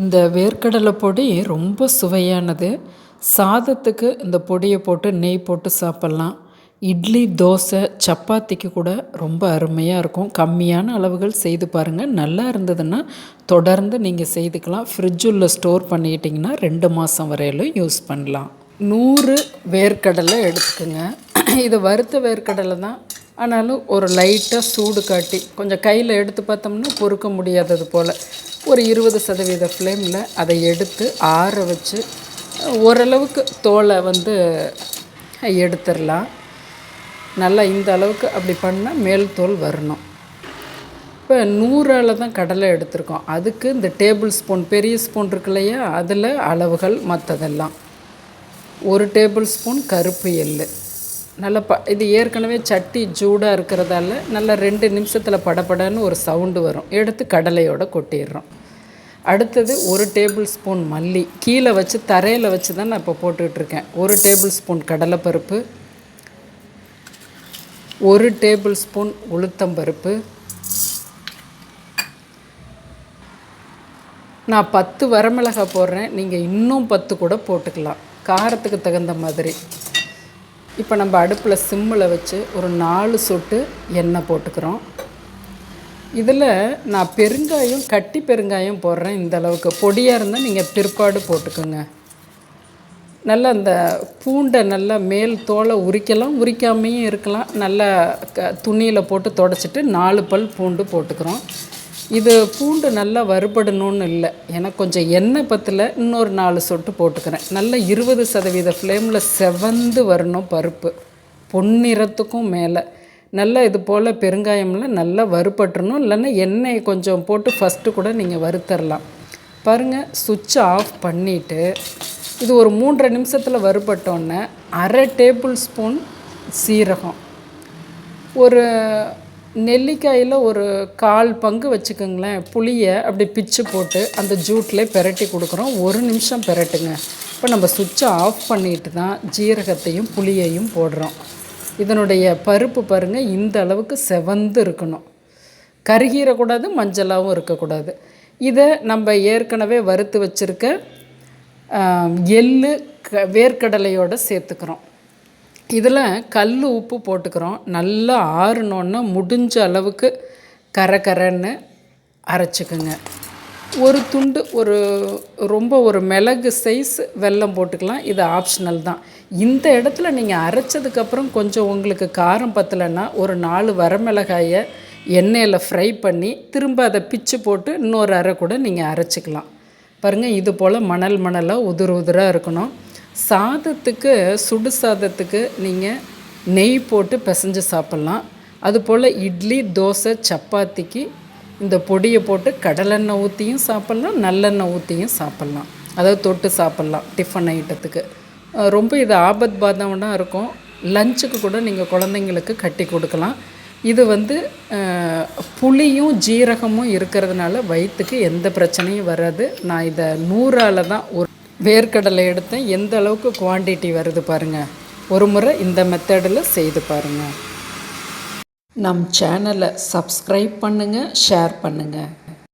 இந்த வேர்க்கடலை பொடி ரொம்ப சுவையானது. சாதத்துக்கு இந்த பொடியை போட்டு நெய் போட்டு சாப்பிட்லாம். இட்லி, தோசை, சப்பாத்திக்கு கூட ரொம்ப அருமையாக இருக்கும். கம்மியான அளவுகள் செய்து பாருங்கள். நல்லா இருந்ததுன்னா தொடர்ந்து நீங்கள் செய்துக்கலாம். ஃப்ரிட்ஜுள்ள ஸ்டோர் பண்ணிக்கிட்டிங்கன்னா 2 மாதம் வரையிலும் யூஸ் பண்ணலாம். 100 வேர்க்கடலை எடுத்துக்கோங்க. இது வறுத்த வேர்க்கடலை தான். ஆனாலும் ஒரு லைட்டாக சூடு காட்டி கொஞ்சம் கையில் எடுத்து பார்த்தோம்னா பொறுக்க முடியாதது போல் ஒரு 20% ஃப்ளேமில் அதை எடுத்து ஆற வச்சு ஓரளவுக்கு தோலை எடுத்துடலாம். நல்லா இந்த அளவுக்கு அப்படி பண்ணால் மேல் தோல் வரணும். இப்போ 100 தான் கடலை எடுத்திருக்கோம். அதுக்கு இந்த டேபிள் ஸ்பூன் பெரிய ஸ்பூன் இருக்கு இல்லையா, அதில் அளவுகள் மற்றதெல்லாம் 1 டேபிள் ஸ்பூன் கருப்பு எள். நல்லா இது ஏற்கனவே சட்டி சூடாக இருக்கிறதால நல்லா 2 நிமிஷத்தில் படப்படன்னு ஒரு சவுண்டு வரும். எடுத்து கடலையோடு கொட்டிடுறோம். அடுத்தது 1 டேபிள் ஸ்பூன் மல்லி கீழே வச்சு தரையில் வச்சு தான் நான் இப்போ போட்டுக்கிட்டுருக்கேன். 1 டேபிள் ஸ்பூன் கடலைப்பருப்பு, 1 டேபிள் ஸ்பூன் உளுத்தம்பருப்பு. நான் 10 வரமிளகாய் போடுறேன். நீங்கள் இன்னும் 10 கூட போட்டுக்கலாம், காரத்துக்கு தகுந்த மாதிரி. இப்போ நம்ம அடுப்பில் சிம்மில் வச்சு ஒரு 4 சொட்டு எண்ணெய் போட்டுக்கிறோம். இதில் நான் பெருங்காயம், கட்டி பெருங்காயம் போடுறேன். இந்த அளவுக்கு பொடியாக இருந்தால் நீங்கள் பிற்பாடு போட்டுக்கோங்க. நல்லா அந்த பூண்டை நல்லா மேல் தோலை உரிக்கலாம், உரிக்காமையும் இருக்கலாம். நல்லா துணியில் போட்டு தொடச்சிட்டு 4 பல் பூண்டு போட்டுக்கிறோம். இது பூண்டு நல்லா வறுபடணும்னு இல்லை, எனக்கு கொஞ்சம் எண்ணெய் பத்தில் இன்னொரு 4 சொட்டு போட்டுக்கிறேன். நல்லா 20% ஃப்ளேமில் செவந்து வரணும் பருப்பு, பொன்னிறத்துக்கும் மேலே. நல்லா இது போல் பெருங்காயம்லாம் நல்லா வறுபட்டுறணும். இல்லைன்னா எண்ணெய் கொஞ்சம் போட்டு ஃபஸ்ட்டு கூட நீங்கள் வறுத்தரலாம். பாருங்கள், சுவிட்சை ஆஃப் பண்ணிவிட்டு இது ஒரு 3.5 நிமிஷத்தில் வறுபட்டோன்னே 1/2 டேபிள் ஸ்பூன் சீரகம், ஒரு நெல்லிக்காயில் ஒரு 1/4 பங்கு வச்சுக்கோங்களேன் புளியை அப்படி பிச்சு போட்டு அந்த ஜூட்டில் பெரட்டி கொடுக்குறோம். 1 நிமிஷம் பெரட்டுங்க. இப்போ நம்ம சுவிட்சை ஆஃப் பண்ணிட்டு தான் ஜீரகத்தையும் புளியையும் போடுறோம். இதனுடைய பருப்பு பாருங்கள், இந்த அளவுக்கு செவந்து இருக்கணும். கருகீரக்கூடாது, மஞ்சளாகவும் இருக்கக்கூடாது. இதை நம்ம ஏற்கனவே வறுத்து வச்சுருக்க எள்ளு வேர்க்கடலையோடு சேர்த்துக்கிறோம். இதில் கல் உப்பு போட்டுக்கிறோம். நல்லா ஆறுனோன்னா முடிஞ்ச அளவுக்கு கரன்னு அரைச்சிக்குங்க. ஒரு துண்டு ஒரு மிளகு சைஸ் வெல்லம் போட்டுக்கலாம். இது ஆப்ஷனல் தான். இந்த இடத்துல நீங்கள் அரைச்சதுக்கப்புறம் கொஞ்சம் உங்களுக்கு காரம் பத்தலைன்னா ஒரு 4 வரமிளகாயை எண்ணெயில் ஃப்ரை பண்ணி திரும்ப அதை பிச்சு போட்டு இன்னொரு அரை கூட நீங்கள் அரைச்சிக்கலாம். பாருங்கள், இது போல் மணலாக உதிராக இருக்கணும். சாதத்துக்கு, சுடு சாதத்துக்கு நீங்கள் நெய் போட்டு பிசைஞ்சு சாப்பிட்லாம். அதுபோல் இட்லி, தோசை, சப்பாத்திக்கு இந்த பொடியை போட்டு கடலெண்ணெய் ஊற்றியும் சாப்பிட்லாம், நல்லெண்ணெய் ஊற்றியும் சாப்பிட்லாம். அதாவது தொட்டு சாப்பிட்லாம் டிஃபன் ஐட்டத்துக்கு. ரொம்ப இது ஆபத் பாதம்னா இருக்கும். லஞ்சுக்கு கூட நீங்கள் குழந்தைங்களுக்கு கட்டி கொடுக்கலாம். இது புளியும் ஜீரகமும் இருக்கிறதுனால வயிற்றுக்கு எந்த பிரச்சனையும் வராது. நான் இதை 100 தான் ஒரு வேர்க்கடலை எடுத்தேன். எந்த அளவுக்கு குவான்டிட்டி வருது பாருங்கள். ஒரு முறை இந்த மெத்தடில் செய்து பாருங்கள். நம் சேனலை சப்ஸ்கிரைப் பண்ணுங்கள், ஷேர் பண்ணுங்கள்.